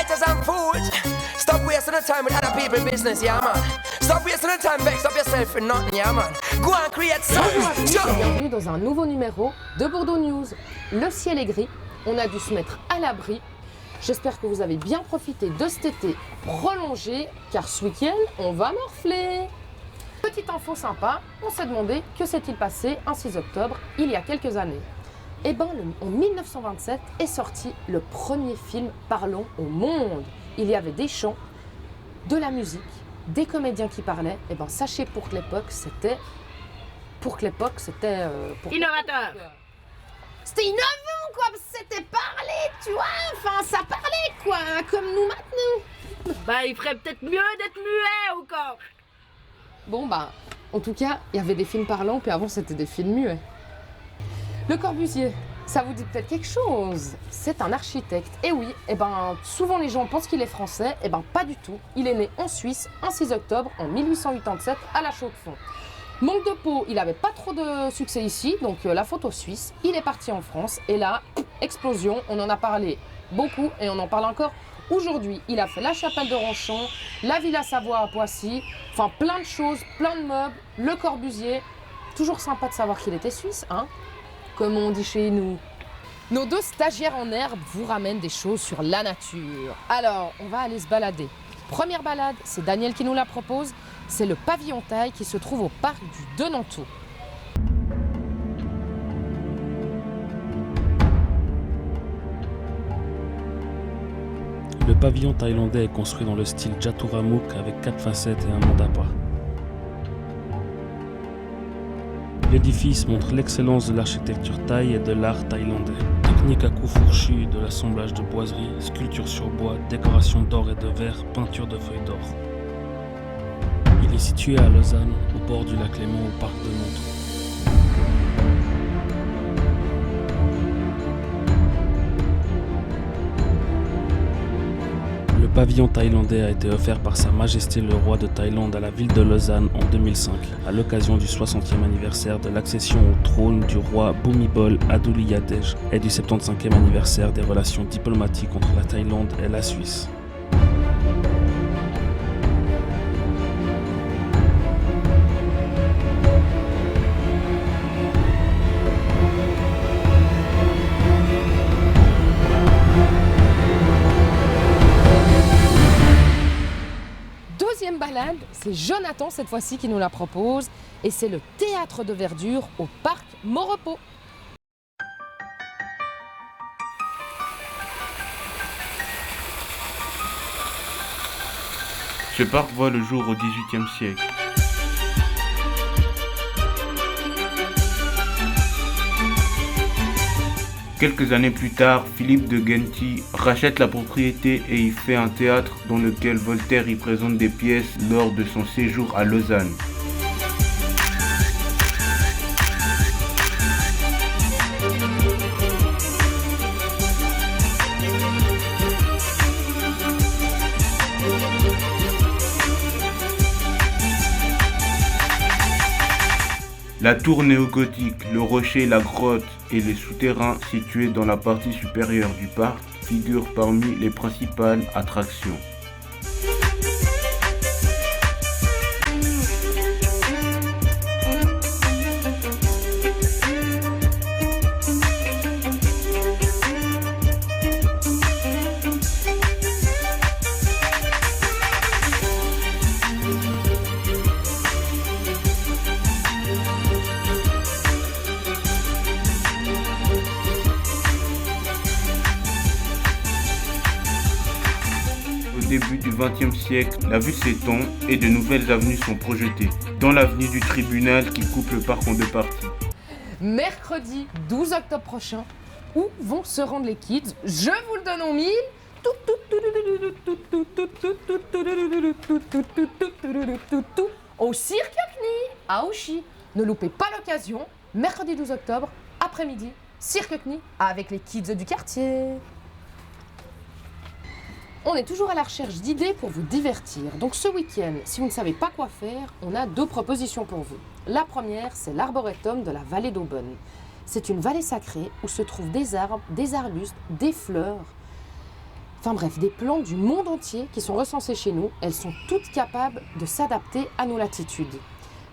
fighters and fools. Stop wasting the time with other people's business, yeah man. Stop wasting the time, vex up yourself for nothing, yeah man. Go and create something. Bienvenue dans un nouveau numéro de Bordeaux News. Le ciel est gris, on a dû se mettre à l'abri. J'espère que vous avez bien profité de cet été prolongé, car ce week-end, on va morfler. Petite info sympa, on s'est demandé que s'est-il passé un 6 octobre, il y a quelques années. Eh bien, en 1927 est sorti le premier film parlant au monde. Il y avait des chants, de la musique, des comédiens qui parlaient. Eh bien, sachez pour l'époque, c'était... Innovateur. C'était innovant, quoi, parce que c'était parlé, tu vois, enfin, ça parlait, quoi, comme nous maintenant. Bah, il ferait peut-être mieux d'être muet encore. Bon, bah, en tout cas, il y avait des films parlants, puis avant, c'était des films muets. Le Corbusier, ça vous dit peut-être quelque chose? C'est un architecte. Et oui, eh ben, souvent les gens pensent qu'il est français, eh ben, pas du tout. Il est né en Suisse, un 6 octobre, en 1887, à La Chaux-de-Fonds. Manque de peau, il n'avait pas trop de succès ici, donc la photo suisse. Il est parti en France et là, explosion, on en a parlé beaucoup et on en parle encore aujourd'hui. Il a fait la chapelle de Ronchamp, la Villa Savoie à Poissy, enfin plein de choses, plein de meubles, le Corbusier. Toujours sympa de savoir qu'il était suisse, hein, comme on dit chez nous. Nos deux stagiaires en herbe vous ramènent des choses sur la nature. Alors, on va aller se balader. Première balade, c'est Daniel qui nous la propose. C'est le pavillon taille qui se trouve au parc du Denanteau. Le pavillon thaïlandais est construit dans le style Jaturamuk avec 4 facettes et un mandapa. L'édifice montre l'excellence de l'architecture thaï et de l'art thaïlandais. Technique à coups fourchus, de l'assemblage de boiseries, sculpture sur bois, décoration d'or et de verre, peinture de feuilles d'or. Il est situé à Lausanne, au bord du lac Léman, au parc de Montreux. Le pavillon thaïlandais a été offert par Sa Majesté le Roi de Thaïlande à la ville de Lausanne en 2005, à l'occasion du 60e anniversaire de l'accession au trône du roi Bhumibol Adulyadej et du 75e anniversaire des relations diplomatiques entre la Thaïlande et la Suisse. Balade, c'est Jonathan cette fois-ci qui nous la propose et c'est le théâtre de verdure au parc Maurepas. Ce parc voit le jour au XVIIIe siècle. Quelques années plus tard, Philippe de Gentil rachète la propriété et y fait un théâtre dans lequel Voltaire y présente des pièces lors de son séjour à Lausanne. La tour néogothique, le rocher, la grotte et les souterrains situés dans la partie supérieure du parc figurent parmi les principales attractions. Au début du XXe siècle, la ville s'étend et de nouvelles avenues sont projetées, dont l'avenue du Tribunal qui coupe le parc en deux parties. Mercredi 12 octobre prochain, où vont se rendre les kids? Je vous le donne en mille. Au Cirque CNI à Auchy. Ne loupez pas l'occasion, mercredi 12 octobre, après-midi, Cirque CNI avec les kids du quartier. On est toujours à la recherche d'idées pour vous divertir. Donc ce week-end, si vous ne savez pas quoi faire, on a 2 propositions pour vous. La première, c'est l'arboretum de la vallée d'Aubonne. C'est une vallée sacrée où se trouvent des arbres, des arbustes, des fleurs. Enfin bref, des plantes du monde entier qui sont recensées chez nous. Elles sont toutes capables de s'adapter à nos latitudes.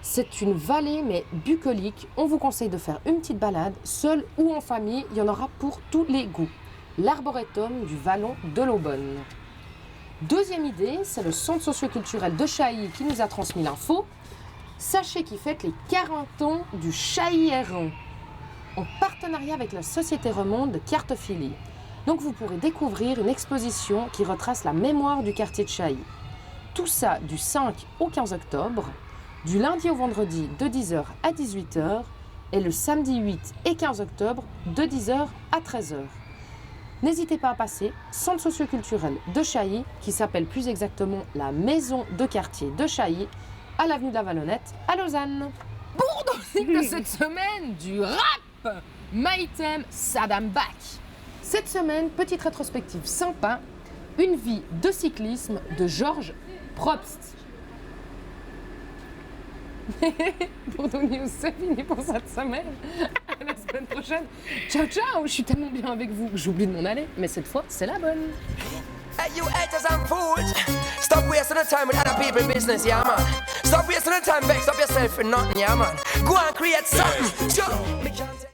C'est une vallée mais bucolique. On vous conseille de faire une petite balade, seul ou en famille. Il y en aura pour tous les goûts. L'arboretum du Vallon de l'Aubonne. Deuxième idée, c'est le centre socioculturel de Chailly qui nous a transmis l'info. Sachez qu'il fête les 40 ans du Chailly Errant, en partenariat avec la Société Remonde de Cartophilie. Donc vous pourrez découvrir une exposition qui retrace la mémoire du quartier de Chailly. Tout ça du 5 au 15 octobre, du lundi au vendredi de 10h à 18h et le samedi 8 et 15 octobre de 10h à 13h. N'hésitez pas à passer, centre socioculturel de Chailly, qui s'appelle plus exactement la maison de quartier de Chailly, à l'avenue de la Vallonnette, à Lausanne. Bourdonnique de cette semaine, du rap Maïtem Saddam Bach. Cette semaine, petite rétrospective sympa, une vie de cyclisme de Georges Probst. Bourdonnier, c'est fini pour cette semaine. À la semaine prochaine. Ciao, ciao. Je suis tellement bien avec vous que j'oublie de m'en aller, mais cette fois, c'est la bonne. Hey, you haters and fools, stop wasting the time with other people's business, yeah man. Stop wasting the time, vex up yourself for nothing, yeah man. Go and create something. Sure.